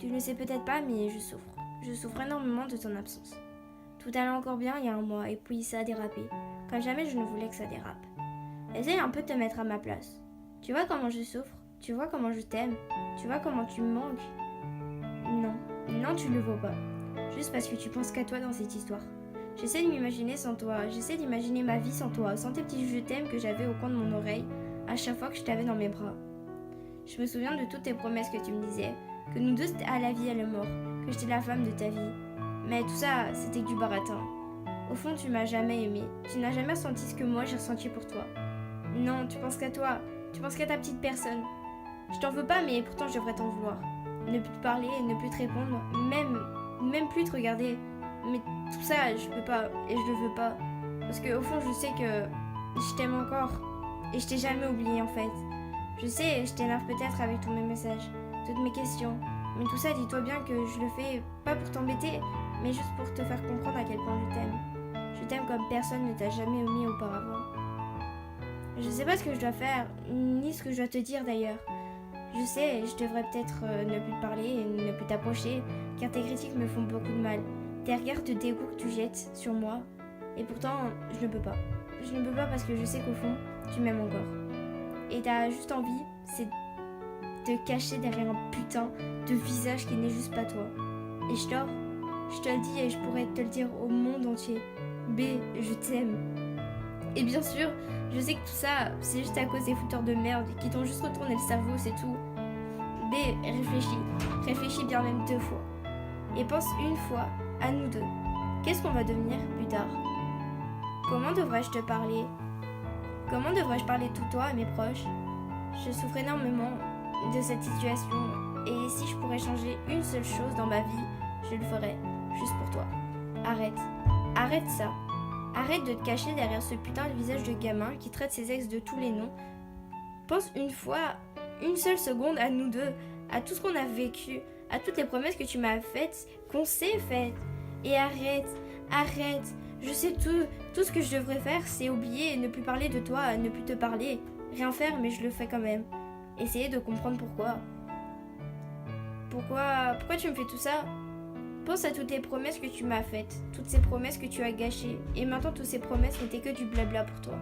Tu ne le sais peut-être pas, mais je souffre. Je souffre énormément de ton absence. Tout allait encore bien il y a un mois, et puis ça a dérapé. Comme jamais je ne voulais que ça dérape. Essaye un peu de te mettre à ma place. Tu vois comment je souffre? Tu vois comment je t'aime? Tu vois comment tu me manques? Non, non tu ne le vois pas. Juste parce que tu penses qu'à toi dans cette histoire. J'essaie de m'imaginer sans toi, j'essaie d'imaginer ma vie sans toi, sans tes petits je t'aime que j'avais au coin de mon oreille à chaque fois que je t'avais dans mes bras. Je me souviens de toutes tes promesses que tu me disais, que nous deux c'était à la vie et à la mort, que j'étais la femme de ta vie. Mais tout ça, c'était que du baratin. Au fond, tu m'as jamais aimé, tu n'as jamais ressenti ce que moi j'ai ressenti pour toi. Non, tu penses qu'à toi, tu penses qu'à ta petite personne. Je t'en veux pas, mais pourtant je devrais t'en vouloir. Ne plus te parler, ne plus te répondre, même plus te regarder. Mais tout ça, je peux pas et je le veux pas. Parce qu'au fond, je sais que je t'aime encore et je t'ai jamais oublié en fait. Je sais, je t'énerve peut-être avec tous mes messages, toutes mes questions. Mais tout ça, dis-toi bien que je le fais pas pour t'embêter, mais juste pour te faire comprendre à quel point je t'aime. Je t'aime comme personne ne t'a jamais aimé auparavant. Je sais pas ce que je dois faire, ni ce que je dois te dire d'ailleurs. Je sais, je devrais peut-être ne plus te parler et ne plus t'approcher, car tes critiques me font beaucoup de mal. Tes regards de dégoût que tu jettes sur moi, et pourtant, je ne peux pas. Je ne peux pas parce que je sais qu'au fond, tu m'aimes encore. Et t'as juste envie, c'est de cacher derrière un putain de visage qui n'est juste pas toi. Et je te le dis et je pourrais te le dire au monde entier. B, je t'aime. Et bien sûr, je sais que tout ça, c'est juste à cause des fouteurs de merde qui t'ont juste retourné le cerveau, c'est tout. B, réfléchis bien même 2 fois. Et pense une fois à nous deux. Qu'est-ce qu'on va devenir plus tard? Comment devrais-je te parler? Comment devrais-je parler de tout toi à mes proches? Je souffre énormément de cette situation et si je pourrais changer une seule chose dans ma vie, je le ferais, juste pour toi. Arrête ça. Arrête de te cacher derrière ce putain de visage de gamin qui traite ses ex de tous les noms. Pense une fois, une seule seconde à nous deux, à tout ce qu'on a vécu, à toutes les promesses que tu m'as faites, qu'on s'est faites. Et arrête. Je sais tout ce que je devrais faire, c'est oublier, ne plus parler de toi, ne plus te parler. Rien faire, mais je le fais quand même. Essayer de comprendre pourquoi. Pourquoi tu me fais tout ça? Pense à toutes les promesses que tu m'as faites, toutes ces promesses que tu as gâchées. Et maintenant, toutes ces promesses n'étaient que du blabla pour toi.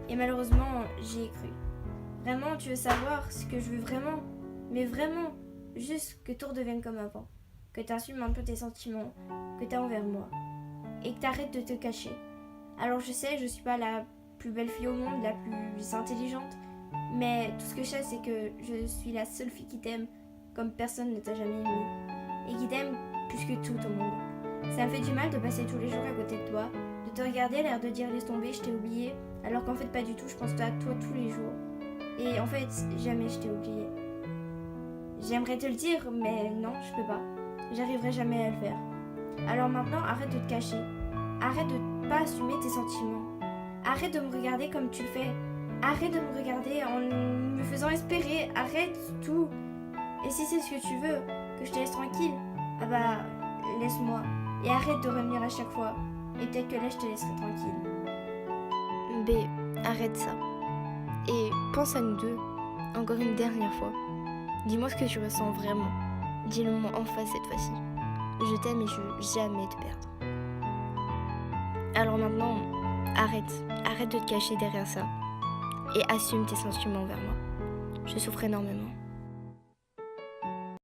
Et malheureusement, j'y ai cru. Vraiment, tu veux savoir ce que je veux vraiment? Mais vraiment, juste que tout redevienne comme avant. Que tu assumes un peu tes sentiments que tu as envers moi. Et que tu arrêtes de te cacher. Alors je sais, je suis pas la plus belle fille au monde, la plus intelligente. Mais tout ce que je sais, c'est que je suis la seule fille qui t'aime comme personne ne t'a jamais aimé. Et qui t'aime plus que tout au monde. Ça me fait du mal de passer tous les jours à côté de toi, de te regarder, l'air de dire laisse tomber, je t'ai oublié, alors qu'en fait pas du tout, je pense à toi tous les jours. Et en fait, jamais je t'ai oublié. J'aimerais te le dire, mais non, je peux pas. J'arriverai jamais à le faire. Alors maintenant, arrête de te cacher. Arrête de pas assumer tes sentiments. Arrête de me regarder comme tu le fais. Arrête de me regarder en me faisant espérer. Arrête tout. Et si c'est ce que tu veux, que je te laisse tranquille, ah bah, laisse-moi. Et arrête de revenir à chaque fois. Et peut-être que là, je te laisserai tranquille. B, arrête ça. Et pense à nous deux, encore une dernière fois. Dis-moi ce que tu ressens vraiment. Dis-le-moi en face cette fois-ci. Je t'aime et je veux jamais te perdre. Alors maintenant, arrête de te cacher derrière ça. Et assume tes sentiments envers moi. Je souffre énormément.